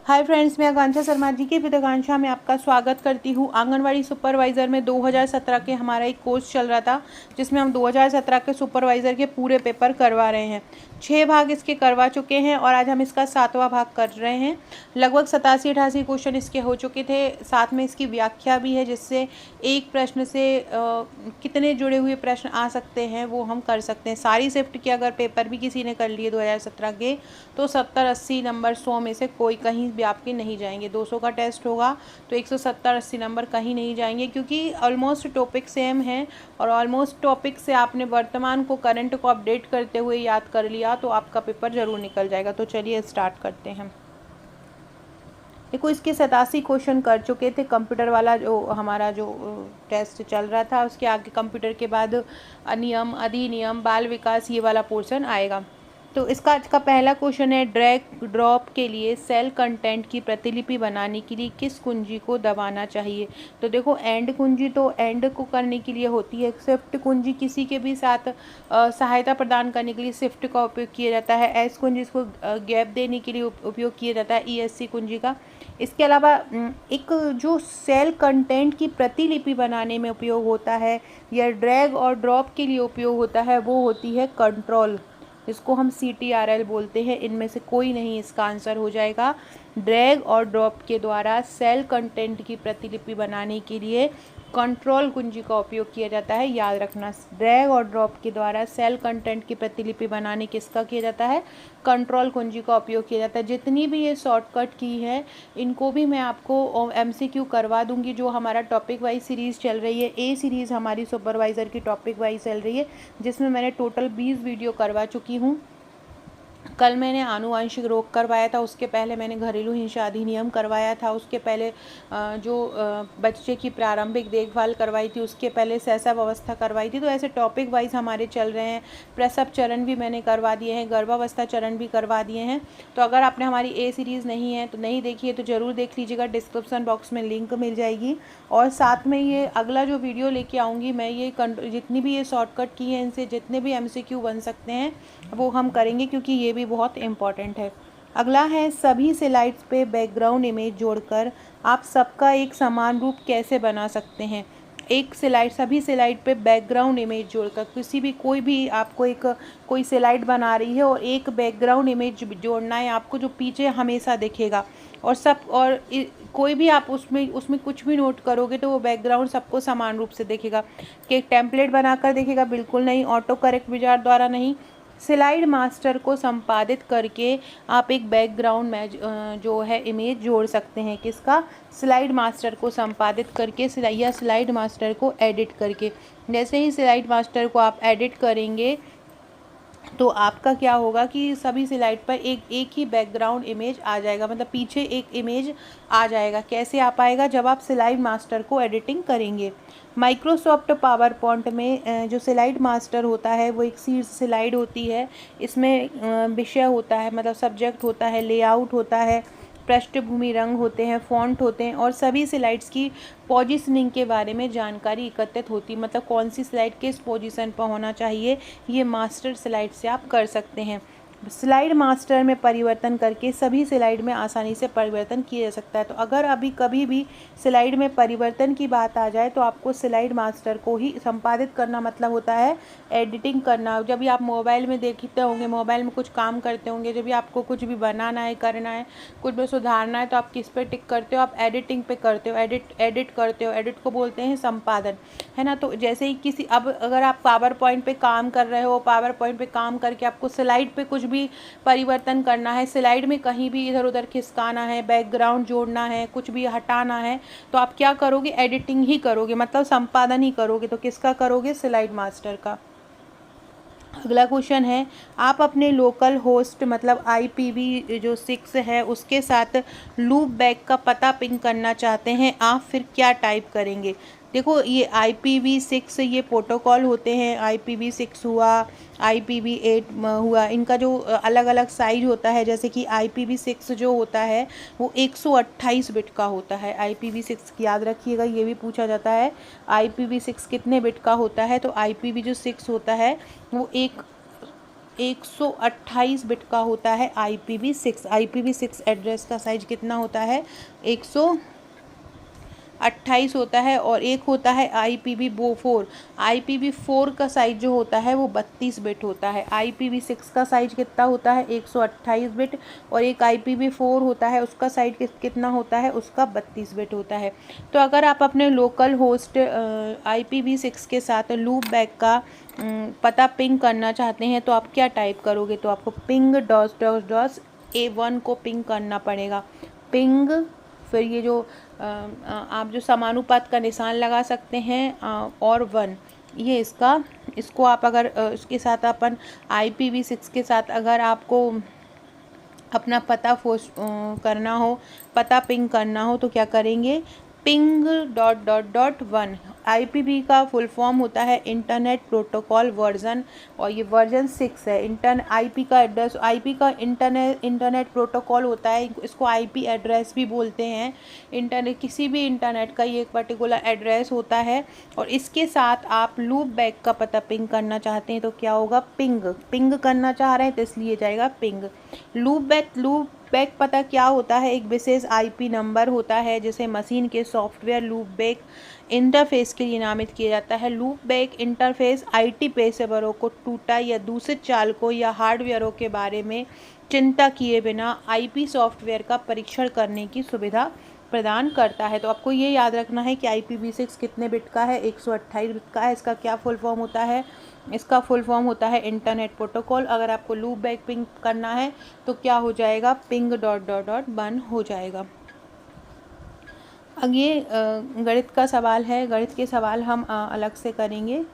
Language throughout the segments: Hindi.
हाय फ्रेंड्स, मैं आकांक्षा शर्मा जी की विद आकांक्षा में आपका स्वागत करती हूँ। आंगनवाड़ी सुपरवाइज़र में 2017 के हमारा एक कोर्स चल रहा था, जिसमें हम 2017 के सुपरवाइज़र के पूरे पेपर करवा रहे हैं। 6 भाग इसके करवा चुके हैं और आज हम इसका 7वां भाग कर रहे हैं। लगभग 87-88 क्वेश्चन इसके हो चुके थे। साथ में इसकी व्याख्या भी है, जिससे एक प्रश्न से कितने जुड़े हुए प्रश्न आ सकते हैं वो हम कर सकते हैं। सारी शिफ्ट के अगर पेपर भी किसी ने कर लिए 2017 के, तो 70-80 नंबर 100 में से कोई कहीं भी आपके नहीं जाएंगे। 200 का टेस्ट होगा तो 170-80 नंबर कहीं नहीं जाएंगे, क्योंकि ऑलमोस्ट टॉपिक सेम है और ऑलमोस्ट टॉपिक से आपने वर्तमान को, करंट को अपडेट करते हुए याद कर लिया तो आपका पेपर ज़रूर निकल जाएगा। तो चलिए स्टार्ट करते हैं। देखो, इसके 87 क्वेश्चन कर चुके थे। कंप्यूटर वाला जो हमारा जो टेस्ट चल रहा था, उसके आगे कंप्यूटर के बाद नियम, अधिनियम, बाल विकास, ये वाला पोर्शन आएगा। तो इसका आज का पहला क्वेश्चन है, ड्रैग ड्रॉप के लिए सेल कंटेंट की प्रतिलिपि बनाने के लिए किस कुंजी को दबाना चाहिए। तो देखो, एंड कुंजी तो एंड को करने के लिए होती है। शिफ्ट कुंजी किसी के भी साथ सहायता प्रदान करने के लिए शिफ्ट का उपयोग किया जाता है। एस कुंजी इसको गैप देने के लिए उपयोग किया जाता है, ESC कुंजी का। इसके अलावा एक जो सेल कंटेंट की प्रतिलिपि बनाने में उपयोग होता है या ड्रैग और ड्रॉप के लिए उपयोग होता है, वो होती है कंट्रोल, जिसको हम CTRL बोलते हैं। इनमें से कोई नहीं इसका आंसर हो जाएगा। ड्रैग और ड्रॉप के द्वारा सेल कंटेंट की प्रतिलिपि बनाने के लिए कंट्रोल कुंजी का उपयोग किया जाता है, याद रखना। ड्रैग और ड्रॉप के द्वारा सेल कंटेंट की प्रतिलिपि बनाने किसका किया जाता है, कंट्रोल कुंजी का उपयोग किया जाता है। जितनी भी ये शॉर्टकट की है, इनको भी मैं आपको MCQ करवा दूंगी। जो हमारा टॉपिक वाइज सीरीज़ चल रही है, A सीरीज़ हमारी सुपरवाइज़र की टॉपिक वाइज चल रही है, जिसमें मैंने टोटल 20 वीडियो करवा चुकी हूँ। कल मैंने आनुवांशिक रोग करवाया था, उसके पहले मैंने घरेलू हिंसा अधिनियम करवाया था, उसके पहले जो बच्चे की प्रारंभिक देखभाल करवाई थी, उसके पहले सहसा व्यवस्था करवाई थी। तो ऐसे टॉपिक वाइज हमारे चल रहे हैं। प्रसव चरण भी मैंने करवा दिए हैं, गर्भावस्था चरण भी करवा दिए हैं। तो अगर आपने हमारी A सीरीज़ नहीं है तो नहीं देखी है तो ज़रूर देख लीजिएगा, डिस्क्रिप्सन बॉक्स में लिंक मिल जाएगी। और साथ में ये अगला जो वीडियो लेके आऊँगी मैं, ये जितनी भी ये शॉर्टकट की है, इनसे जितने भी MCQ बन सकते हैं वो हम करेंगे, क्योंकि ये भी बहुत इम्पॉर्टेंट है। अगला है, सभी स्लाइड्स पे बैकग्राउंड इमेज जोड़कर आप सबका एक समान रूप कैसे बना सकते हैं। एक स्लाइड, सभी स्लाइड पे बैकग्राउंड इमेज जोड़कर, किसी भी कोई भी आपको एक कोई स्लाइड बना रही है और एक बैकग्राउंड इमेज जोड़ना है आपको, जो पीछे हमेशा दिखेगा। और कोई भी आप उसमें कुछ भी नोट करोगे तो वो बैकग्राउंड सबको समान रूप से दिखेगा। कि एक टेम्पलेट बनाकर दिखेगा, बिल्कुल नहीं। ऑटो करेक्ट विजार द्वारा नहीं। स्लाइड मास्टर को संपादित करके आप एक बैकग्राउंड में जो है इमेज जोड़ सकते हैं। किसका, स्लाइड मास्टर को संपादित करके या स्लाइड मास्टर को एडिट करके। जैसे ही स्लाइड मास्टर को आप एडिट करेंगे तो आपका क्या होगा कि सभी स्लाइड पर एक ही बैकग्राउंड इमेज आ जाएगा, मतलब पीछे एक इमेज आ जाएगा। कैसे आ पाएगा, जब आप स्लाइड मास्टर को एडिटिंग करेंगे। माइक्रोसॉफ्ट पावर पॉइंट में जो स्लाइड मास्टर होता है वो एक स्लाइड होती है। इसमें विषय होता है, मतलब सब्जेक्ट होता है, लेआउट होता है, पृष्ठभूमि रंग होते हैं, फॉन्ट होते हैं और सभी स्लाइड्स की पोजीशनिंग के बारे में जानकारी एकत्रित होती है। मतलब कौन सी स्लाइड किस पोजीशन पर होना चाहिए, ये मास्टर स्लाइड से आप कर सकते हैं। स्लाइड मास्टर में परिवर्तन करके सभी स्लाइड में आसानी से परिवर्तन किया जा सकता है। तो अगर अभी कभी भी स्लाइड में परिवर्तन की बात आ जाए तो आपको स्लाइड मास्टर को ही संपादित करना, मतलब होता है एडिटिंग करना। जब भी आप मोबाइल में देखते होंगे, मोबाइल में कुछ काम करते होंगे, जब भी आपको कुछ भी बनाना है, करना है, कुछ भी सुधारना है, तो आप किस पे टिक करते हो, आप एडिटिंग पे करते हो, एडिट करते हो। एडिट को बोलते हैं संपादन, है ना। तो जैसे ही अब अगर आप पावर पॉइंट पे काम कर रहे हो, पावर पॉइंट पे काम करके आपको स्लाइड पे कुछ भी परिवर्तन करना है, स्लाइड में कहीं भी इधर उधर खिसकाना है, बैकग्राउंड जोड़ना है, कुछ भी हटाना है, तो आप क्या करोगे, एडिटिंग ही करोगे, मतलब संपादन ही करोगे। तो किसका करोगे, स्लाइड मास्टर का। अगला क्वेश्चन है, आप अपने लोकल होस्ट मतलब IPv जो 6 है उसके साथ लूप बैक का पता पिंग करना चाहते हैं, आप फिर क्या टाइप करेंगे। देखो, ये IPv6 ये प्रोटोकॉल होते हैं। IPv6 हुआ, IPv8 हुआ, इनका जो अलग अलग साइज होता है। जैसे कि IPv6 जो होता है वो 128 बिट का होता है। IPv6 याद रखिएगा, ये भी पूछा जाता है IPv6 कितने बिट का होता है। तो IPv6 होता है वो 128 बिट का होता है IPv6। IPv6 एड्रेस का साइज कितना होता है? 128 होता है। और एक होता है IPv4। IPv4 का साइज जो होता है वो 32 बिट होता है। IPv6 का साइज कितना होता है? 128 बिट। और एक IPv4 होता है, उसका साइज कितना होता है? उसका 32 बिट होता है। तो अगर आप अपने लोकल होस्ट IPv6 के साथ लूप बैक का पता पिंग करना चाहते हैं तो आप क्या टाइप करोगे? तो आपको पिंग .a1 को पिंग करना पड़ेगा। पिंग, फिर ये जो आप जो समानुपात का निशान लगा सकते हैं और 1, ये इसको आप अगर इसके साथ अपन IPv6 के साथ अगर आपको अपना पता करना हो, पता पिंग करना हो तो क्या करेंगे? पिंग .1। IPv का फुल फॉर्म होता है इंटरनेट प्रोटोकॉल वर्जन, और ये वर्जन 6 है। IP का एड्रेस, IP का इंटरनेट प्रोटोकॉल होता है, इसको IP एड्रेस भी बोलते हैं। इंटरनेट, किसी भी इंटरनेट का ये एक पर्टिकुलर एड्रेस होता है। और इसके साथ आप लूप बैक का पता पिंग करना चाहते हैं तो क्या होगा? पिंग करना चाह रहे हैं तो इसलिए जाएगा पिंग। लूप बैक पता क्या होता है? एक विशेष IP नंबर होता है जिसे मशीन के सॉफ्टवेयर लूप बैक इंटरफेस के लिए नामित किया जाता है। लूप बैक इंटरफेस IT पेशेवरों को टूटा या दूषित चालकों या हार्डवेयरों के बारे में चिंता किए बिना IP सॉफ्टवेयर का परीक्षण करने की सुविधा प्रदान करता है। तो आपको ये याद रखना है कि IPv6 कितने बिट का है? 128 बिट का है। इसका क्या फुल फॉर्म होता है? इसका फुल फॉर्म होता है इंटरनेट प्रोटोकॉल। अगर आपको लूप बैक पिंग करना है तो क्या हो जाएगा? पिंग .1 हो जाएगा। अब ये गणित का सवाल है, गणित के सवाल हम अलग से करेंगे।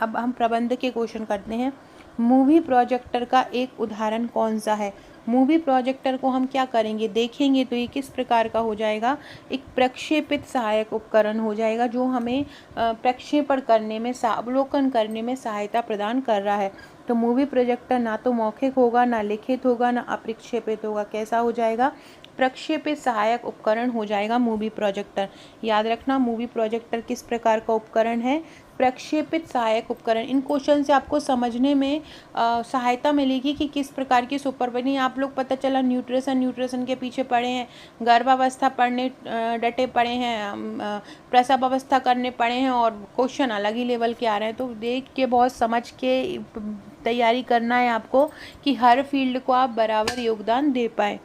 अब हम प्रबंध के क्वेश्चन करते हैं। मूवी प्रोजेक्टर का एक उदाहरण कौन सा है? मूवी प्रोजेक्टर को हम क्या करेंगे, देखेंगे तो ये किस प्रकार का हो जाएगा? एक प्रक्षेपित सहायक उपकरण हो जाएगा जो हमें प्रक्षेपण करने में, अवलोकन करने में सहायता प्रदान कर रहा है। तो मूवी प्रोजेक्टर ना तो मौखिक होगा, ना लिखित होगा, ना अप्रक्षेपित होगा। कैसा हो जाएगा? प्रक्षेपित सहायक उपकरण हो जाएगा मूवी प्रोजेक्टर। याद रखना, मूवी प्रोजेक्टर किस प्रकार का उपकरण है? प्रक्षेपित सहायक उपकरण। इन क्वेश्चन से आपको समझने में सहायता मिलेगी कि किस प्रकार की सुपरविजन। आप लोग पता चला न्यूट्रिशन के पीछे पड़े हैं, गर्भावस्था पढ़ने डटे पड़े हैं, प्रसव अवस्था करने पड़े हैं, और क्वेश्चन अलग ही लेवल के आ रहे हैं। तो देख के बहुत समझ के तैयारी करना है आपको कि हर फील्ड को आप बराबर योगदान दे पाए।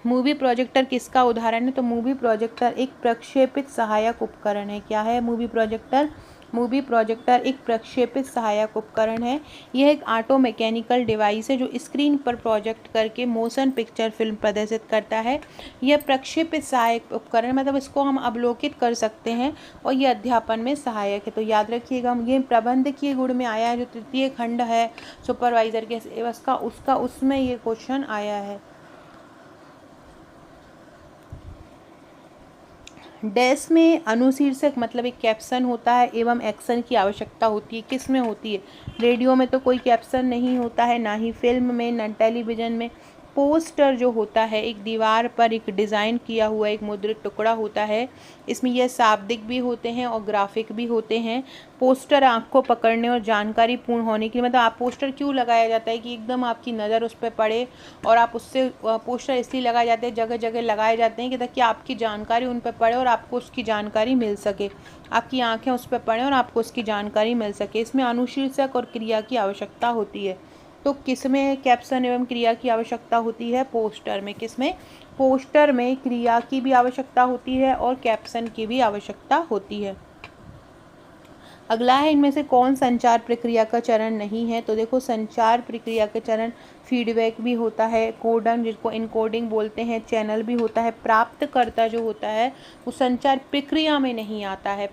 मूवी प्रोजेक्टर किसका उदाहरण है? तो मूवी प्रोजेक्टर एक प्रक्षेपित सहायक उपकरण है। क्या है मूवी प्रोजेक्टर? मूवी प्रोजेक्टर एक प्रक्षेपित सहायक उपकरण है। यह एक ऑटो मैकेनिकल डिवाइस है जो स्क्रीन पर प्रोजेक्ट करके मोशन पिक्चर फिल्म प्रदर्शित करता है। यह प्रक्षेपित सहायक उपकरण, मतलब इसको हम अवलोकित कर सकते हैं और यह अध्यापन में सहायक है। तो याद रखिएगा, ये प्रबंधकीय गुण में आया है। जो तृतीय खंड है सुपरवाइजर के सिलेबस का, उसमें ये क्वेश्चन आया है। डैश में अनुशीर्षक मतलब एक कैप्शन होता है एवं एक्शन की आवश्यकता होती है। किस में होती है? रेडियो में तो कोई कैप्शन नहीं होता है, ना ही फिल्म में, ना टेलीविज़न में। पोस्टर जो होता है एक दीवार पर एक डिज़ाइन किया हुआ एक मुद्रित टुकड़ा होता है। इसमें यह शाब्दिक भी होते हैं और ग्राफिक भी होते हैं। पोस्टर आँख को पकड़ने और जानकारी पूर्ण होने के लिए, मतलब आप पोस्टर क्यों लगाया जाता है कि एकदम आपकी नज़र उस पर पड़े, और आप उससे पोस्टर इसलिए लगाए जाते हैं, जगह जगह लगाए जाते हैं कि ताकि आपकी जानकारी उन पर पड़े और आपको उसकी जानकारी मिल सके। आपकी आँखें उस पर पड़े और आपको उसकी जानकारी मिल सके। इसमें अनुशीर्षक और क्रिया की आवश्यकता होती है। तो किसमें कैप्शन एवं क्रिया की आवश्यकता होती है? पोस्टर में। किसमें? पोस्टर में क्रिया की भी आवश्यकता होती है और कैप्शन की भी आवश्यकता होती है। अगला है, इनमें से कौन संचार प्रक्रिया का चरण नहीं है? तो देखो, संचार प्रक्रिया के चरण फीडबैक भी होता है, कोडन जिसको इनकोडिंग बोलते हैं, चैनल भी होता है। प्राप्तकर्ता जो होता है वो संचार प्रक्रिया में नहीं आता है।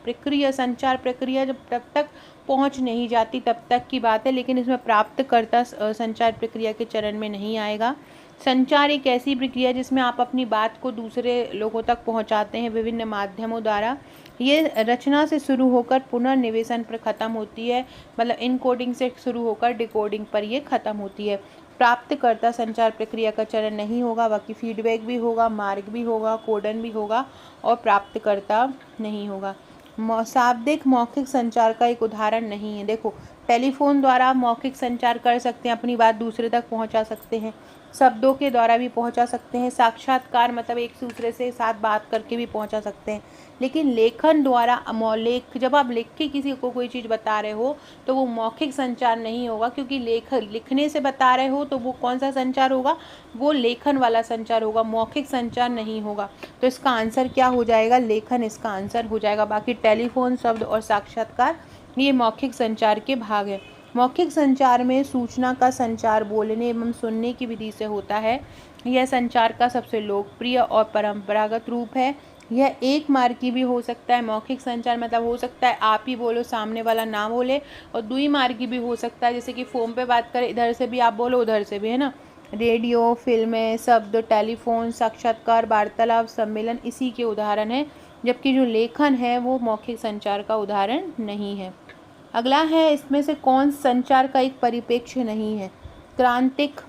संचार प्रक्रिया जब तब तक पहुंच नहीं जाती तब तक की बात है, लेकिन इसमें प्राप्तकर्ता संचार प्रक्रिया के चरण में नहीं आएगा। संचार एक ऐसी प्रक्रिया जिसमें आप अपनी बात को दूसरे लोगों तक पहुंचाते हैं विभिन्न माध्यमों द्वारा। ये रचना से शुरू होकर पुनर्निवेशन पर ख़त्म होती है, मतलब इनकोडिंग से शुरू होकर डिकोडिंग पर ये ख़त्म होती है। प्राप्तकर्ता संचार प्रक्रिया का चरण नहीं होगा, बाकी फीडबैक भी होगा, मार्ग भी होगा, कोडन भी होगा और प्राप्तकर्ता नहीं होगा। शाब्दिक मौखिक संचार का एक उदाहरण नहीं है। देखो, टेलीफोन द्वारा मौखिक संचार कर सकते हैं, अपनी बात दूसरे तक पहुंचा सकते हैं। शब्दों के द्वारा भी पहुंचा सकते हैं। साक्षात्कार मतलब एक दूसरे से साथ बात करके भी पहुंचा सकते हैं। लेकिन लेखन द्वारा अमौलिक, जब आप लिख के किसी को कोई चीज़ बता रहे हो तो वो मौखिक संचार नहीं होगा, क्योंकि लिखने से बता रहे हो तो वो कौन सा संचार होगा, वो लेखन वाला संचार होगा, मौखिक संचार नहीं होगा। तो इसका आंसर क्या हो जाएगा, लेखन इसका आंसर हो जाएगा। बाकी टेलीफोन, शब्द और साक्षात्कार ये मौखिक संचार के भाग हैं। मौखिक संचार में सूचना का संचार बोलने एवं सुनने की विधि से होता है। यह संचार का सबसे लोकप्रिय और परंपरागत रूप है। यह एक मार्गी भी हो सकता है। मौखिक संचार मतलब हो सकता है आप ही बोलो, सामने वाला ना बोले, और दुई मार्गी भी हो सकता है, जैसे कि फ़ोन पे बात करें, इधर से भी आप बोलो उधर से भी, है ना। रेडियो, फिल्में, शब्द, टेलीफोन, साक्षात्कार, वार्तालाप, सम्मेलन इसी के उदाहरण हैं, जबकि जो लेखन है वो मौखिक संचार का उदाहरण नहीं है। अगला है, इसमें से कौन संचार का एक परिप्रेक्ष्य नहीं है। क्रांतिक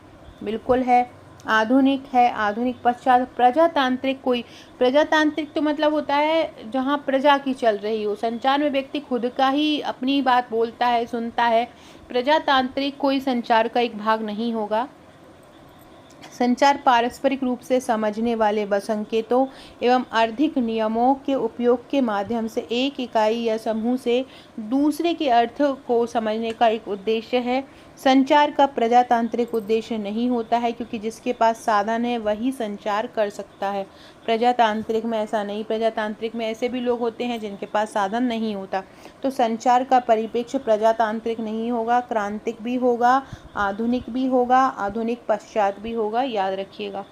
बिल्कुल है, आधुनिक है, आधुनिक पश्चात, प्रजातांत्रिक। कोई प्रजातांत्रिक तो मतलब होता है जहाँ प्रजा की चल रही हो, संचार में व्यक्ति खुद का ही अपनी बात बोलता है, सुनता है। प्रजातांत्रिक कोई संचार का एक भाग नहीं होगा। संचार पारस्परिक रूप से समझने वाले संकेतों एवं अर्थिक नियमों के उपयोग के माध्यम से एक इकाई या समूह से दूसरे के अर्थ को समझने का एक उद्देश्य है। संचार का प्रजातांत्रिक उद्देश्य नहीं होता है, क्योंकि जिसके पास साधन है वही संचार कर सकता है। प्रजातांत्रिक में ऐसा नहीं, प्रजातांत्रिक में ऐसे भी लोग होते हैं जिनके पास साधन नहीं होता। तो संचार का परिप्रेक्ष्य प्रजातांत्रिक नहीं होगा, क्रांतिक भी होगा, आधुनिक भी होगा, आधुनिक पश्चात भी होगा, याद रखिएगा।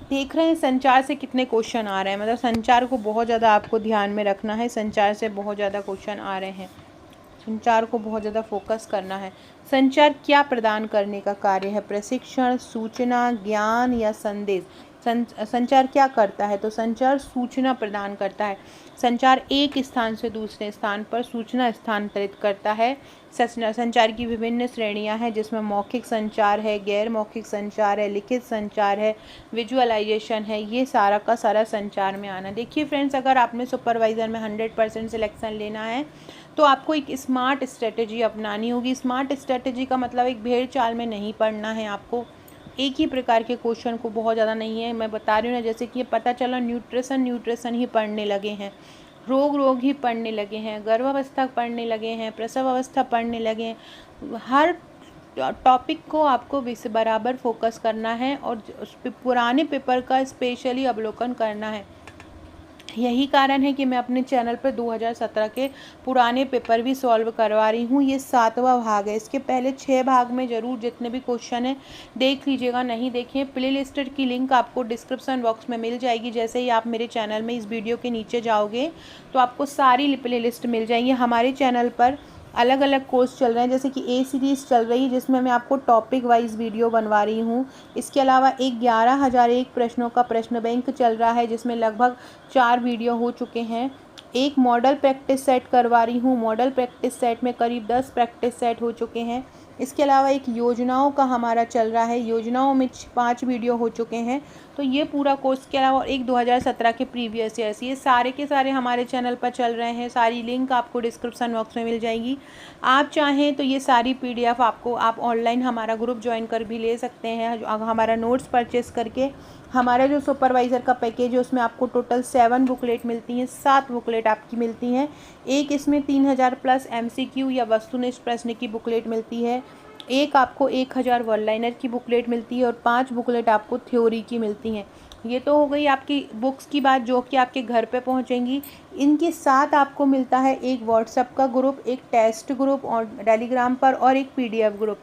देख रहे हैं संचार से कितने क्वेश्चन आ रहे हैं, मतलब संचार को बहुत ज़्यादा आपको ध्यान में रखना है। संचार से बहुत ज़्यादा क्वेश्चन आ रहे हैं, संचार को बहुत ज़्यादा फोकस करना है। संचार क्या प्रदान करने का कार्य है, प्रशिक्षण, सूचना, ज्ञान या संदेश। संचार क्या करता है, तो संचार सूचना प्रदान करता है। संचार एक स्थान से दूसरे स्थान पर सूचना स्थानांतरित करता है। संचार की विभिन्न श्रेणियां हैं, जिसमें मौखिक संचार है, गैर मौखिक संचार है, लिखित संचार है, विजुअलाइजेशन है। ये सारा का सारा संचार में आना। देखिए फ्रेंड्स, अगर आपने सुपरवाइज़र में 100% सिलेक्शन लेना है तो आपको एक स्मार्ट स्ट्रेटेजी अपनानी होगी। स्मार्ट स्ट्रेटेजी का मतलब एक भेड़ चाल में नहीं पढ़ना है आपको, एक ही प्रकार के क्वेश्चन को बहुत ज़्यादा नहीं है। मैं बता रही हूँ ना, जैसे कि ये पता चला न्यूट्रिशन ही पढ़ने लगे हैं, रोग ही पढ़ने लगे हैं, गर्भावस्था पढ़ने लगे हैं, प्रसव अवस्था पढ़ने लगे हैं। हर टॉपिक को आपको बराबर फोकस करना है और उस पुराने पेपर का स्पेशली अवलोकन करना है। यही कारण है कि मैं अपने चैनल पर 2017 के पुराने पेपर भी सॉल्व करवा रही हूँ। ये 7वां भाग है। इसके पहले 6 भाग में ज़रूर जितने भी क्वेश्चन हैं देख लीजिएगा। नहीं देखें, प्ले लिस्ट की लिंक आपको डिस्क्रिप्शन बॉक्स में मिल जाएगी। जैसे ही आप मेरे चैनल में इस वीडियो के नीचे जाओगे तो आपको सारी प्ले लिस्ट मिल जाएंगी। हमारे चैनल पर अलग अलग कोर्स चल रहे हैं, जैसे कि ए सीरीज़ चल रही है, जिसमें मैं आपको टॉपिक वाइज वीडियो बनवा रही हूँ। इसके अलावा एक 11,001 प्रश्नों का प्रश्न बैंक चल रहा है, जिसमें लगभग 4 वीडियो हो चुके हैं। एक मॉडल प्रैक्टिस सेट करवा रही हूँ, मॉडल प्रैक्टिस सेट में करीब 10 प्रैक्टिस सेट हो चुके हैं। इसके अलावा एक योजनाओं का हमारा चल रहा है, योजनाओं में 5 वीडियो हो चुके हैं। तो ये पूरा कोर्स के अलावा एक 2017 के प्रीवियस ईयर्स, ये सारे के सारे हमारे चैनल पर चल रहे हैं। सारी लिंक आपको डिस्क्रिप्शन बॉक्स में मिल जाएगी। आप चाहें तो ये सारी PDF आपको आप ऑनलाइन हमारा ग्रुप ज्वाइन कर भी ले सकते हैं। हमारा नोट्स परचेस करके हमारा जो सुपरवाइज़र का पैकेज है उसमें आपको टोटल 7 बुकलेट मिलती हैं, 7 बुकलेट आपकी मिलती हैं। एक इसमें 3000 प्लस MCQ या वस्तुनिष्ठ प्रश्न की बुकलेट मिलती है। एक आपको 1000 वन लाइनर की बुकलेट मिलती है और 5 बुकलेट आपको थ्योरी की मिलती हैं। ये तो हो गई आपकी बुक्स की बात, जो कि आपके घर पे पहुंचेंगी। इनके साथ आपको मिलता है एक व्हाट्सएप का ग्रुप, एक टेस्ट ग्रुप और टेलीग्राम पर, और एक PDF ग्रुप।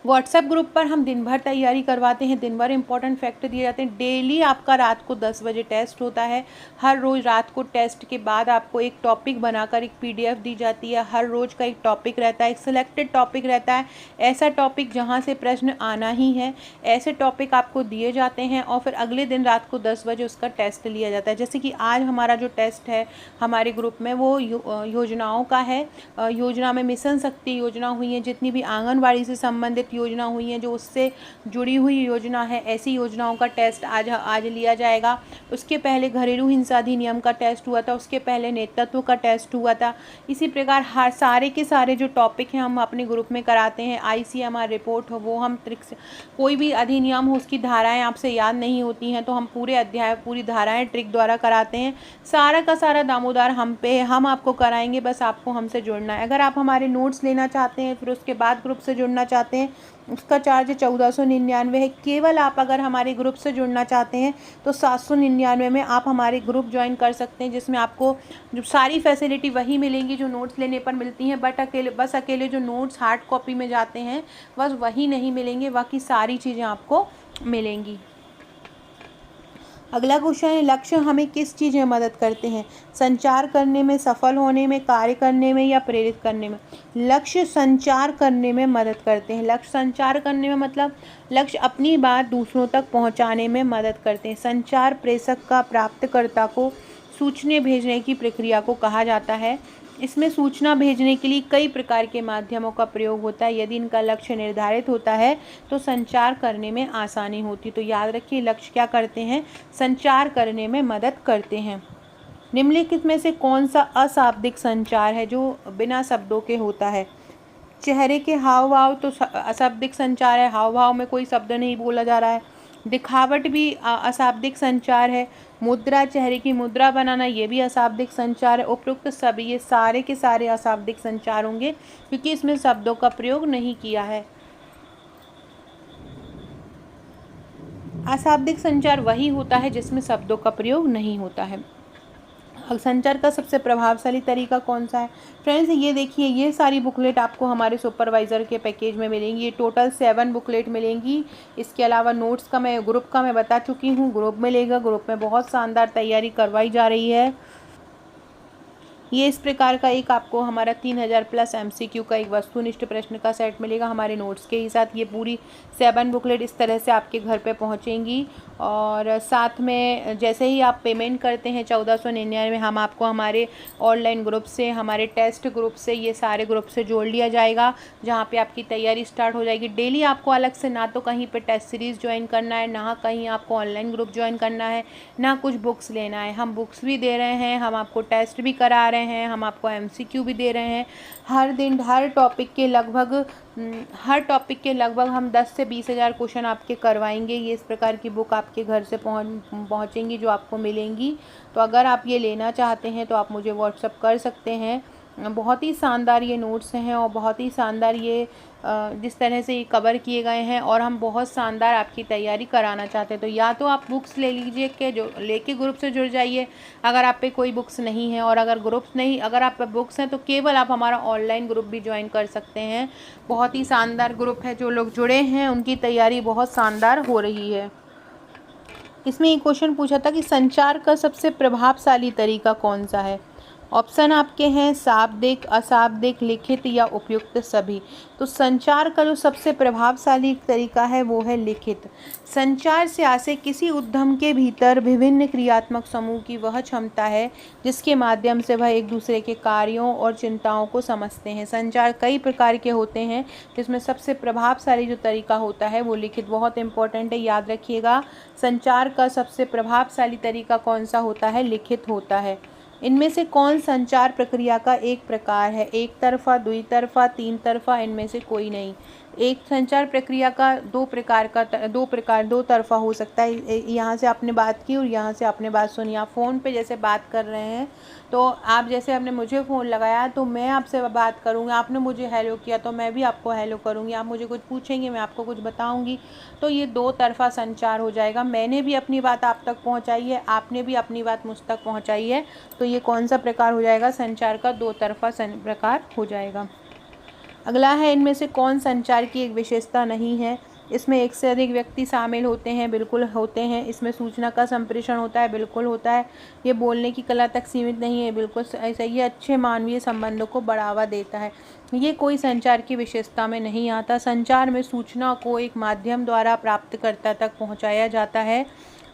व्हाट्सएप ग्रुप पर हम दिन भर तैयारी करवाते हैं, दिन भर इंपॉर्टेंट फैक्ट दिए जाते हैं। डेली आपका रात को 10 बजे टेस्ट होता है। हर रोज़ रात को टेस्ट के बाद आपको एक टॉपिक बनाकर एक PDF दी जाती है। हर रोज़ का एक टॉपिक रहता है, एक सिलेक्टेड टॉपिक रहता है, ऐसा टॉपिक जहाँ से प्रश्न आना ही है, ऐसे टॉपिक आपको दिए जाते हैं। और फिर अगले दिन रात को 10 बजे उसका टेस्ट लिया जाता है। जैसे कि आज हमारा जो टेस्ट है हमारे ग्रुप में वो योजनाओं का है। योजना में मिशन शक्ति योजना हुई है, जितनी भी आंगनबाड़ी से संबंधित संबंधित योजना हुई हैं, जो उससे जुड़ी हुई योजना है, ऐसी योजनाओं का टेस्ट आज लिया जाएगा। उसके पहले घरेलू हिंसा अधिनियम का टेस्ट हुआ था, उसके पहले नेतृत्व का टेस्ट हुआ था। इसी प्रकार हर सारे के सारे जो टॉपिक हैं हम अपने ग्रुप में कराते हैं। ICMR रिपोर्ट हो, वो हम ट्रिक से, कोई भी अधिनियम हो उसकी धाराएं आपसे याद नहीं होती हैं तो हम पूरे अध्याय पूरी धाराएं ट्रिक द्वारा कराते हैं। सारा का सारा दामोदार हम पे है, हम आपको कराएंगे, बस आपको हमसे जुड़ना है। अगर आप हमारे नोट्स लेना चाहते हैं फिर उसके बाद ग्रुप से जुड़ना चाहते हैं, उसका चार्ज 1499 है। केवल आप अगर हमारे ग्रुप से जुड़ना चाहते हैं तो 799 में आप हमारे ग्रुप ज्वाइन कर सकते हैं, जिसमें आपको जो सारी फैसिलिटी वही मिलेंगी जो नोट्स लेने पर मिलती हैं, बट अकेले जो नोट्स हार्ड कॉपी में जाते हैं बस वही नहीं मिलेंगे, बाकी सारी चीज़ें आपको मिलेंगी। अगला क्वेश्चन है, लक्ष्य हमें किस चीज़ में मदद करते हैं? संचार करने में, सफल होने में, कार्य करने में या प्रेरित करने में? लक्ष्य संचार करने में मदद करते हैं। लक्ष्य संचार करने में मतलब लक्ष्य अपनी बात दूसरों तक पहुंचाने में मदद करते हैं। संचार प्रेषक का प्राप्तकर्ता को सूचना भेजने की प्रक्रिया को कहा जाता है। इसमें सूचना भेजने के लिए कई प्रकार के माध्यमों का प्रयोग होता है। यदि इनका लक्ष्य निर्धारित होता है तो संचार करने में आसानी होती। तो याद रखिए, लक्ष्य क्या करते हैं? संचार करने में मदद करते हैं। निम्नलिखित में से कौन सा अशाब्दिक संचार है जो बिना शब्दों के होता है? चेहरे के हाव भाव तो अशाब्दिक संचार है, हाव भाव में कोई शब्द नहीं बोला जा रहा है। दिखावट भी अशाब्दिक संचार है। मुद्रा, चेहरे की मुद्रा बनाना, ये भी अशाब्दिक संचार है। उपयुक्त सभी, ये सारे के सारे अशाब्दिक संचार होंगे क्योंकि इसमें शब्दों का प्रयोग नहीं किया है। अशाब्दिक संचार वही होता है जिसमें शब्दों का प्रयोग नहीं होता है। संचार का सबसे प्रभावशाली तरीका कौन सा है? फ्रेंड्स, ये देखिए, ये सारी बुकलेट आपको हमारे सुपरवाइज़र के पैकेज में मिलेंगी। ये टोटल 7 बुकलेट मिलेंगी। इसके अलावा नोट्स का ग्रुप का मैं बता चुकी हूँ, ग्रुप मिलेगा। ग्रुप में बहुत शानदार तैयारी करवाई जा रही है। ये इस प्रकार का एक आपको हमारा 3000 प्लस MCQ का एक वस्तुनिष्ठ प्रश्न का सेट मिलेगा हमारे नोट्स के ही साथ। ये पूरी 7 बुकलेट इस तरह से आपके घर पे पहुंचेंगी। और साथ में जैसे ही आप पेमेंट करते हैं 1499 में, हम आपको हमारे ऑनलाइन ग्रुप से, हमारे टेस्ट ग्रुप से, ये सारे ग्रुप से जोड़ लिया जाएगा, जहाँ पे आपकी तैयारी स्टार्ट हो जाएगी। डेली आपको अलग से ना तो कहीं पे टेस्ट सीरीज़ ज्वाइन करना है, ना कहीं आपको ऑनलाइन ग्रुप ज्वाइन करना है, ना कुछ बुक्स लेना है। हम बुक्स भी दे रहे हैं, हम आपको टेस्ट भी करा रहे हैं, हम आपको MCQ भी दे रहे हैं। हर दिन हर टॉपिक के लगभग हम 10 से 20 हज़ार क्वेश्चन आपके करवाएंगे। ये इस प्रकार की बुक आपके घर से पहुंचेंगी जो आपको मिलेंगी। तो अगर आप ये लेना चाहते हैं तो आप मुझे व्हाट्सअप कर सकते हैं। बहुत ही शानदार ये नोट्स हैं और बहुत ही शानदार ये जिस तरह से ये कवर किए गए हैं, और हम बहुत शानदार आपकी तैयारी कराना चाहते हैं। तो या तो आप बुक्स ले लीजिए कि जो लेके ग्रुप से जुड़ जाइए अगर आप पे कोई बुक्स नहीं है, और अगर आप पे बुक्स हैं तो केवल आप हमारा ऑनलाइन ग्रुप भी ज्वाइन कर सकते हैं। बहुत ही शानदार ग्रुप है, जो लोग जुड़े हैं उनकी तैयारी बहुत शानदार हो रही है। इसमें एक क्वेश्चन पूछा था कि संचार का सबसे प्रभावशाली तरीका कौन सा है? ऑप्शन आपके हैं शाब्दिक, अशाब्दिक, लिखित या उपयुक्त सभी। तो संचार का जो सबसे प्रभावशाली तरीका है वो है लिखित। संचार से आशय किसी उद्यम के भीतर विभिन्न क्रियात्मक समूह की वह क्षमता है जिसके माध्यम से वह एक दूसरे के कार्यों और चिंताओं को समझते हैं। संचार कई प्रकार के होते हैं, जिसमें सबसे प्रभावशाली जो तरीका होता है वो लिखित। बहुत इंपॉर्टेंट है, याद रखिएगा। संचार का सबसे प्रभावशाली तरीका कौन सा होता है? लिखित होता है। इनमें से कौन संचार प्रक्रिया का एक प्रकार है? एक तरफा, द्वितरफा, तीन तरफा, इनमें से कोई नहीं। एक संचार प्रक्रिया का दो तरफा हो सकता है। यहाँ से आपने बात की और यहाँ से आपने बात सुनी। आप फ़ोन पे जैसे बात कर रहे हैं तो आप जैसे आपने मुझे फ़ोन लगाया तो मैं आपसे बात करूँगी, आपने मुझे हेलो किया तो मैं भी आपको हेलो करूँगी, आप मुझे कुछ पूछेंगे मैं आपको कुछ बताऊँगी, तो ये दो तरफा संचार हो जाएगा। मैंने भी अपनी बात आप तक पहुँचाई है, आपने भी अपनी बात मुझ तक पहुँचाई है, तो ये कौन सा प्रकार हो जाएगा? संचार का दो तरफा प्रकार हो जाएगा। अगला है, इनमें से कौन संचार की एक विशेषता नहीं है? इसमें एक से अधिक व्यक्ति शामिल होते हैं, बिल्कुल होते हैं। इसमें सूचना का संप्रेषण होता है, बिल्कुल होता है। ये बोलने की कला तक सीमित नहीं है, बिल्कुल ऐसा। ये अच्छे मानवीय संबंधों को बढ़ावा देता है। ये कोई संचार की विशेषता में नहीं आता। संचार में सूचना को एक माध्यम द्वारा प्राप्तकर्ता तक पहुंचाया जाता है।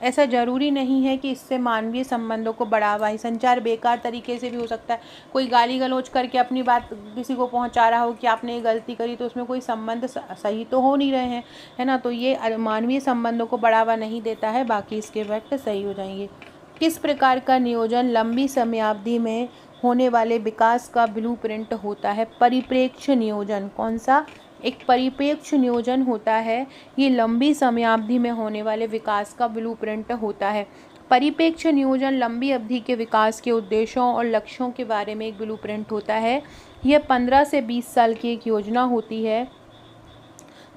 ऐसा ज़रूरी नहीं है कि इससे मानवीय संबंधों को बढ़ावा है। संचार बेकार तरीके से भी हो सकता है। कोई गाली गलौज करके अपनी बात किसी को पहुंचा रहा हो कि आपने ये गलती करी, तो उसमें कोई संबंध सही तो हो नहीं रहे हैं, है ना। तो ये मानवीय संबंधों को बढ़ावा नहीं देता है। बाकी इसके इफेक्ट सही हो जाएंगे। किस प्रकार का नियोजन लंबी समयावधि में होने वाले विकास का ब्लूप्रिंट होता है? परिप्रेक्ष्य नियोजन। कौन सा? एक परिप्रेक्ष्य नियोजन होता है। ये लंबी समयावधि में होने वाले विकास का ब्लूप्रिंट होता है। परिप्रेक्ष्य नियोजन लंबी अवधि के विकास के उद्देश्यों और लक्ष्यों के बारे में एक ब्लूप्रिंट होता है। यह 15 से 20 साल की एक योजना होती है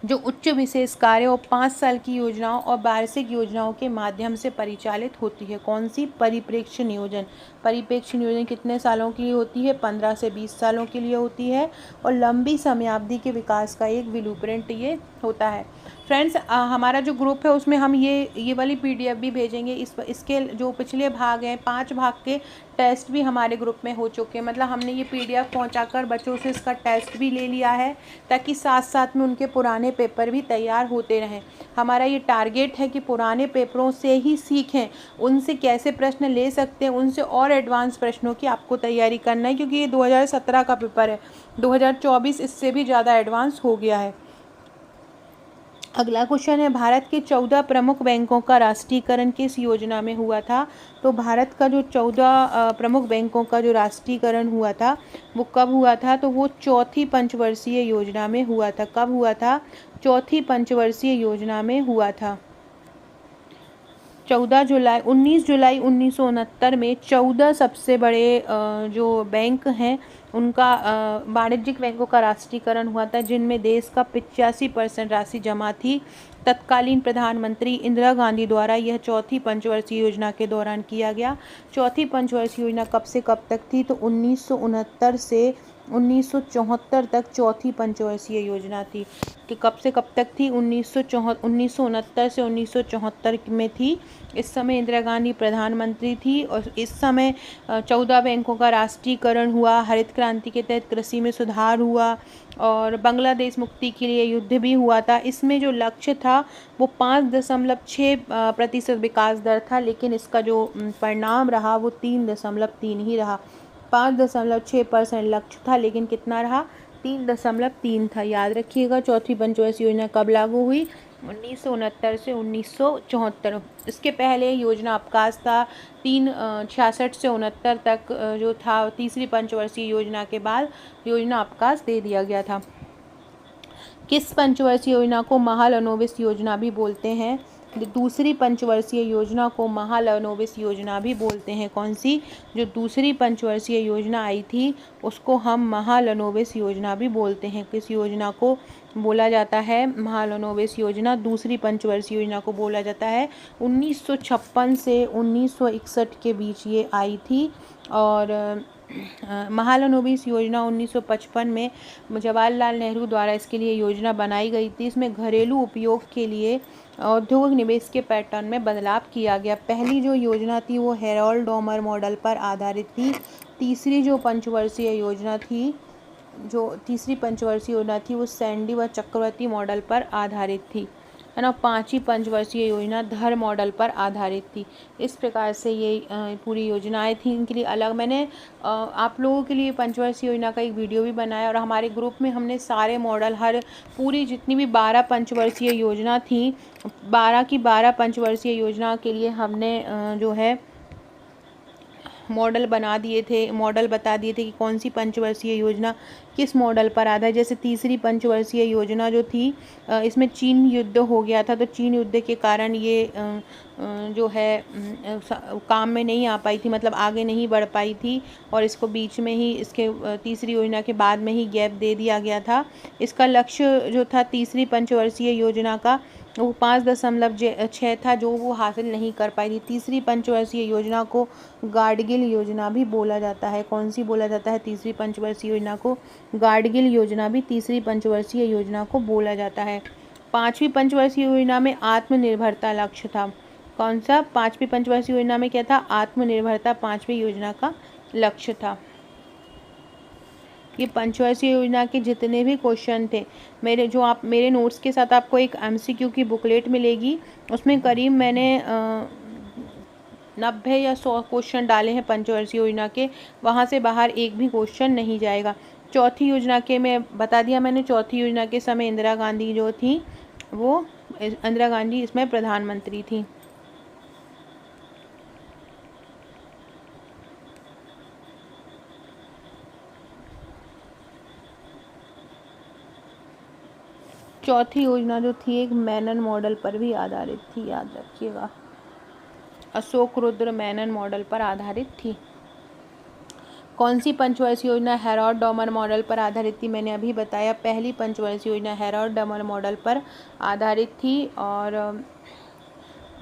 जो उच्च विशेष कार्य और 5 साल की योजनाओं और वार्षिक योजनाओं के माध्यम से परिचालित होती है। कौन सी? परिप्रेक्ष्य नियोजन। परिप्रेक्ष्य नियोजन कितने सालों के लिए होती है? 15 से 20 सालों के लिए होती है और लंबी समयावधि के विकास का एक ब्लूप्रिंट ये होता है। फ्रेंड्स, हमारा जो ग्रुप है उसमें हम ये वाली PDF भी भेजेंगे। इसके जो पिछले भाग हैं, 5 भाग के टेस्ट भी हमारे ग्रुप में हो चुके हैं। मतलब हमने ये PDF पहुंचाकर बच्चों से इसका टेस्ट भी ले लिया है, ताकि साथ साथ में उनके पुराने पेपर भी तैयार होते रहें। हमारा ये टारगेट है कि पुराने पेपरों से ही सीखें, उनसे कैसे प्रश्न ले सकते हैं, उनसे और एडवांस प्रश्नों की आपको तैयारी करना है, क्योंकि ये 2017 का पेपर है। 2024 इससे भी ज़्यादा एडवांस हो गया है। अगला क्वेश्चन है, भारत के 14 प्रमुख बैंकों का राष्ट्रीयकरण किस योजना में हुआ था? तो भारत का जो 14 प्रमुख बैंकों का जो राष्ट्रीयकरण हुआ था वो कब हुआ था? तो वो चौथी पंचवर्षीय योजना में हुआ था। कब हुआ था? चौथी पंचवर्षीय योजना में हुआ था। 19 जुलाई 1969 में 14 सबसे बड़े जो बैंक हैं उनका वाणिज्यिक बैंकों का राष्ट्रीयकरण हुआ था, जिनमें देश का 85% राशि जमा थी। तत्कालीन प्रधानमंत्री इंदिरा गांधी द्वारा यह चौथी पंचवर्षीय योजना के दौरान किया गया। चौथी पंचवर्षीय योजना कब से कब तक थी? तो 1969 से 1974 तक चौथी पंचवर्षीय योजना थी। कि कब से कब तक थी? 1969 से 1974 में थी। इस समय इंदिरा गांधी प्रधानमंत्री थी और इस समय 14 बैंकों का राष्ट्रीयकरण हुआ। हरित क्रांति के तहत कृषि में सुधार हुआ और बांग्लादेश मुक्ति के लिए युद्ध भी हुआ था। इसमें जो लक्ष्य था वो 5.6% विकास दर था, लेकिन इसका जो परिणाम रहा वो 3.3 ही रहा। 5.6% लक्ष्य था, लेकिन कितना रहा? 3.3 था। याद रखिएगा। चौथी पंचवर्षीय योजना कब लागू हुई? 1969 से 1974। इसके पहले योजना अवकाश था 66 से 69 तक जो था। तीसरी पंचवर्षीय योजना के बाद योजना अवकाश दे दिया गया था। किस पंचवर्षीय योजना को महालनोबिस योजना भी बोलते हैं? दूसरी पंचवर्षीय योजना को महालनोबिस योजना भी बोलते हैं। कौन सी? जो दूसरी पंचवर्षीय योजना आई थी उसको हम महालनोबिस योजना भी बोलते हैं। किस योजना को बोला जाता है? महालनोबिस योजना। दूसरी पंचवर्षीय योजना को बोला जाता है। 1956 से 1961 के बीच ये आई थी और महालनोबिस योजना 1955 में जवाहरलाल नेहरू द्वारा इसके लिए योजना बनाई गई थी। इसमें घरेलू उपयोग के लिए औद्योगिक निवेश के पैटर्न में बदलाव किया गया। पहली जो योजना थी वो हेरोल्ड डॉमर मॉडल पर आधारित थी। तीसरी पंचवर्षीय योजना थी वो सैंडी व चक्रवर्ती मॉडल पर आधारित थी, है ना। 5वीं पंचवर्षीय योजना धर मॉडल पर आधारित थी। इस प्रकार से ये पूरी योजनाएं थी। इनके लिए अलग मैंने आप लोगों के लिए पंचवर्षीय योजना का एक वीडियो भी बनाया और हमारे ग्रुप में हमने सारे मॉडल पूरी जितनी भी 12 पंचवर्षीय योजना थी, 12 की 12 पंचवर्षीय योजना के लिए हमने जो है मॉडल बता दिए थे कि कौन सी पंचवर्षीय योजना किस मॉडल पर आधारित। जैसे तीसरी पंचवर्षीय योजना जो थी इसमें चीन युद्ध हो गया था, तो चीन युद्ध के कारण ये जो है काम में नहीं आ पाई थी, मतलब आगे नहीं बढ़ पाई थी और इसको बीच में ही इसके तीसरी योजना के बाद में ही गैप दे दिया गया था। इसका लक्ष्य जो था तीसरी पंचवर्षीय योजना का वो 5.6 था, जो वो हासिल नहीं कर पाई थी। तीसरी पंचवर्षीय योजना को गाडगिल योजना भी बोला जाता है। कौन सी बोला जाता है? तीसरी पंचवर्षीय योजना को गाडगिल योजना भी तीसरी पंचवर्षीय योजना को बोला जाता है। 5वीं पंचवर्षीय योजना में आत्मनिर्भरता लक्ष्य था। कौन सा? 5वीं पंचवर्षीय योजना में क्या था? आत्मनिर्भरता 5वीं योजना का लक्ष्य था। ये पंचवर्षीय योजना के जितने भी क्वेश्चन थे, मेरे नोट्स के साथ आपको एक एमसीक्यू की बुकलेट मिलेगी। उसमें करीब मैंने 90 या 100 क्वेश्चन डाले हैं पंचवर्षीय योजना के, वहाँ से बाहर एक भी क्वेश्चन नहीं जाएगा। चौथी योजना के मैं बता दिया मैंने, चौथी योजना के समय इंदिरा गांधी जो थी वो इंदिरा गांधी इसमें प्रधानमंत्री थी। चौथी योजना जो थी एक मेनन मॉडल पर भी आधारित थी, याद रखिएगा, अशोक रुद्र मेनन मॉडल पर आधारित थी। कौन सी पंचवर्षीय योजना हेरोल्ड डॉमर मॉडल पर आधारित थी? मैंने अभी बताया, पहली पंचवर्षीय योजना हेरोल्ड डॉमर मॉडल पर आधारित थी। और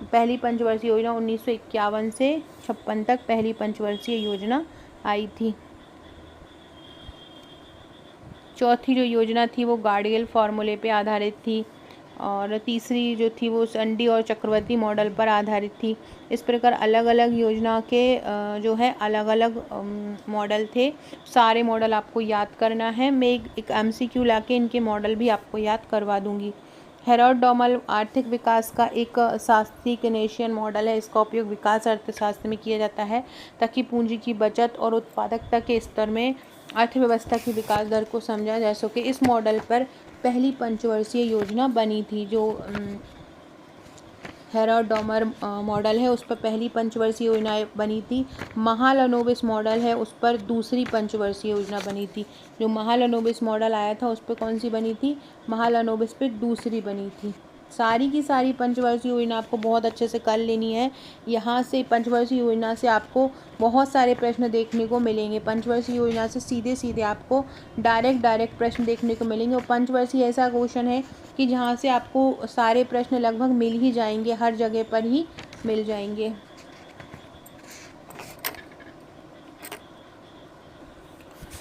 पहली पंचवर्षीय योजना 1951 से 56 तक पहली पंचवर्षीय योजना आई थी। चौथी जो योजना थी वो गार्डियल फार्मूले पे आधारित थी। और तीसरी जो थी वो संडी और चक्रवर्ती मॉडल पर आधारित थी। इस प्रकार अलग अलग योजना के जो है अलग अलग मॉडल थे। सारे मॉडल आपको याद करना है। मैं एक एमसीक्यू लाके इनके मॉडल भी आपको याद करवा दूंगी। हेरोल्ड डॉमर आर्थिक विकास का एक शास्त्रीय केनेशियन मॉडल है। इसका उपयोग विकास अर्थशास्त्र में किया जाता है ताकि पूंजी की बचत और उत्पादकता के स्तर में अर्थव्यवस्था की विकास दर को समझा जा सके। इस मॉडल पर पहली पंचवर्षीय योजना बनी थी। जो हेरोल्ड डॉमर मॉडल है उस पर पहली पंचवर्षीय योजना बनी थी। महालनोबिस मॉडल है उस पर दूसरी पंचवर्षीय योजना बनी थी। जो महालनोबिस मॉडल आया था उस पर कौन सी बनी थी? महालनोबिस पे दूसरी बनी थी। सारी की सारी पंचवर्षीय योजना आपको बहुत अच्छे से कर लेनी है। यहाँ से पंचवर्षीय योजना से आपको बहुत सारे प्रश्न देखने को मिलेंगे। पंचवर्षीय योजना से सीधे सीधे आपको डायरेक्ट प्रश्न देखने को मिलेंगे। और पंचवर्षीय ऐसा क्वेश्चन है कि जहाँ से आपको सारे प्रश्न लगभग मिल ही जाएंगे, हर जगह पर ही मिल जाएंगे।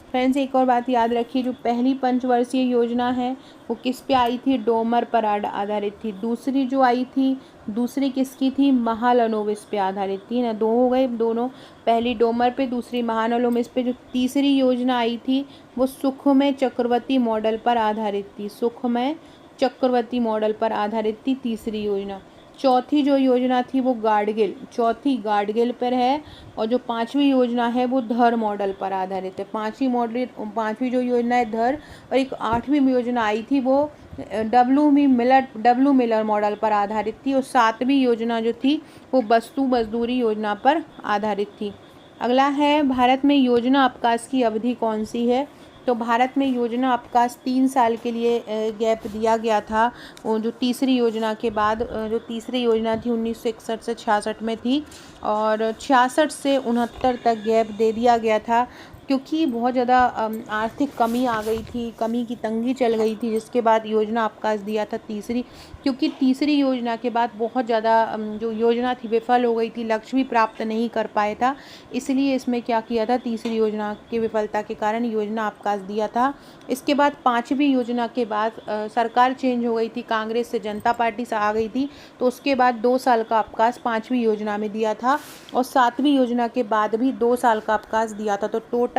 फ्रेंड्स, एक और बात याद रखिए, जो पहली पंचवर्षीय योजना है वो किस पे आई थी? डॉमर पर आधारित थी। दूसरी जो आई थी, दूसरी किसकी थी? महालनोबिस पे आधारित थी ना। दो हो गए दोनों, पहली डॉमर पे, दूसरी महालनोबिस पे। जो तीसरी योजना आई थी वो सुखमय चक्रवर्ती मॉडल पर आधारित थी। सुखमय चक्रवर्ती मॉडल पर आधारित थी तीसरी योजना। चौथी जो योजना थी वो गाडगिल, चौथी गाडगिल पर है। और जो पांचवी योजना है वो धर मॉडल पर आधारित है। पांचवी जो योजना है धर, और एक आठवीं योजना आई थी वो डब्ल्यू मिलर मॉडल पर आधारित थी। और सातवीं योजना जो थी वो वस्तु मजदूरी योजना पर आधारित थी। अगला है, भारत में योजना अवकाश की अवधि कौन सी है? तो भारत में योजना अवकाश 3 साल के लिए गैप दिया गया था। जो तीसरी योजना के बाद जो तीसरी योजना थी 1961 से 66 में थी, और 66 से 69 तक गैप दे दिया गया था क्योंकि बहुत ज़्यादा आर्थिक कमी आ गई थी, कमी की तंगी चल गई थी, जिसके बाद योजना अवकाश दिया था तीसरी। क्योंकि तीसरी योजना के बाद बहुत ज़्यादा जो योजना थी विफल हो गई थी, लक्ष्य भी प्राप्त नहीं कर पाया था, इसलिए इसमें क्या किया था, तीसरी योजना की विफलता के कारण योजना अवकाश दिया था। इसके बाद पाँचवीं योजना के बाद सरकार चेंज हो गई थी, कांग्रेस से जनता पार्टी से आ गई थी, तो उसके बाद 2 साल का अवकाश पाँचवीं योजना में दिया था। और सातवीं योजना के बाद भी 2 साल का अवकाश दिया था। तो टोटल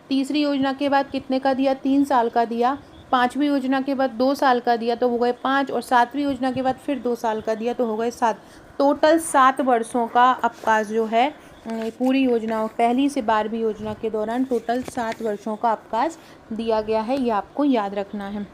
तीसरी योजना के बाद कितने का दिया? 3 साल का दिया। पाँचवीं योजना के बाद 2 साल का दिया तो हो गए 5, और सातवीं योजना के बाद फिर 2 साल का दिया तो हो गए 7। टोटल 7 वर्षों का अवकाश जो है पूरी योजना पहली से 12वीं योजना के दौरान टोटल 7 वर्षों का अवकाश दिया गया है। ये आपको याद रखना है।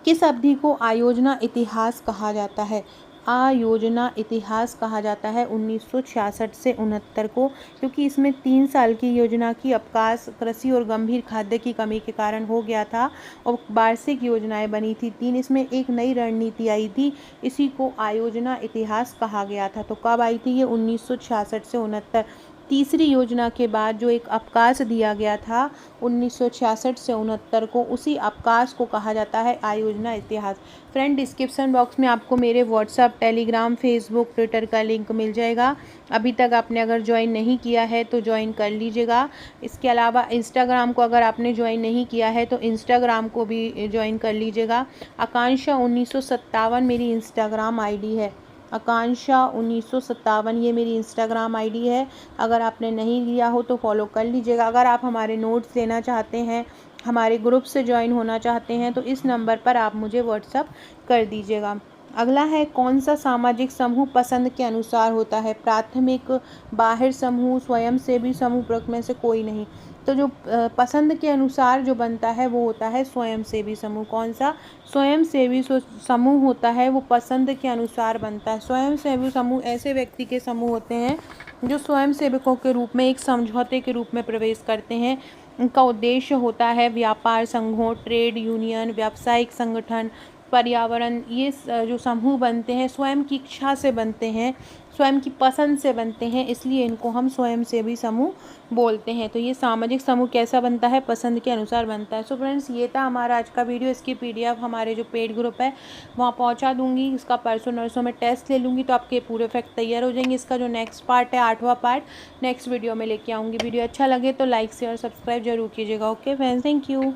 किस अवधि को आयोजना इतिहास कहा जाता है? आयोजना इतिहास कहा जाता है 1966 से 69 को, क्योंकि इसमें 3 साल की योजना की अवकाश कृषि और गंभीर खाद्य की कमी के कारण हो गया था, और वार्षिक योजनाएं बनी थी 3। इसमें एक नई रणनीति आई थी, इसी को आयोजना इतिहास कहा गया था। तो कब आई थी ये? 1966 से 69। तीसरी योजना के बाद जो एक अवकाश दिया गया था 1966 से 69 को, उसी अवकाश को कहा जाता है आयोजना इतिहास। फ्रेंड, डिस्क्रिप्शन बॉक्स में आपको मेरे व्हाट्सएप, टेलीग्राम, फेसबुक, ट्विटर का लिंक मिल जाएगा। अभी तक आपने अगर ज्वाइन नहीं किया है तो ज्वाइन कर लीजिएगा। इसके अलावा इंस्टाग्राम को अगर आपने ज्वाइन नहीं किया है तो इंस्टाग्राम को भी ज्वाइन कर लीजिएगा। आकांक्षा 1957 मेरी इंस्टाग्राम आईडी है। आकांक्षा 1957 ये मेरी इंस्टाग्राम आईडी है। अगर आपने नहीं लिया हो तो फॉलो कर लीजिएगा। अगर आप हमारे नोट्स लेना चाहते हैं, हमारे ग्रुप से ज्वाइन होना चाहते हैं तो इस नंबर पर आप मुझे व्हाट्सअप कर दीजिएगा। अगला है, कौन सा सामाजिक समूह पसंद के अनुसार होता है? प्राथमिक, बाह्य समूह, स्वयंसेवी समूह, प्रमुख में से कोई नहीं। तो जो पसंद के अनुसार जो बनता है वो होता है स्वयंसेवी समूह। कौन सा? स्वयंसेवी समूह होता है वो पसंद के अनुसार बनता है। स्वयंसेवी समूह ऐसे व्यक्ति के समूह होते हैं जो स्वयं सेवकों के रूप में एक समझौते के रूप में प्रवेश करते हैं। उनका उद्देश्य होता है व्यापार संघों, ट्रेड यूनियन, व्यावसायिक संगठन, पर्यावरण। ये जो समूह बनते हैं स्वयं की इच्छा से बनते हैं, स्वयं की पसंद से बनते हैं, इसलिए इनको हम स्वयंसेवी समूह बोलते हैं। तो ये सामाजिक समूह कैसा बनता है? पसंद के अनुसार बनता है। सो फ्रेंड्स, ये था हमारा आज का वीडियो। इसकी पीडीएफ हमारे जो पेड ग्रुप है वहाँ पहुँचा दूँगी। इसका परसों नरसों में टेस्ट ले लूँगी तो आपके पूरे फैक्ट तैयार हो जाएंगे। इसका जो नेक्स्ट पार्ट है, 8वां पार्ट, नेक्स्ट वीडियो में लेके आऊँगी। वीडियो अच्छा लगे तो लाइक शेयर सब्सक्राइब जरूर कीजिएगा। Okay friends, thank you.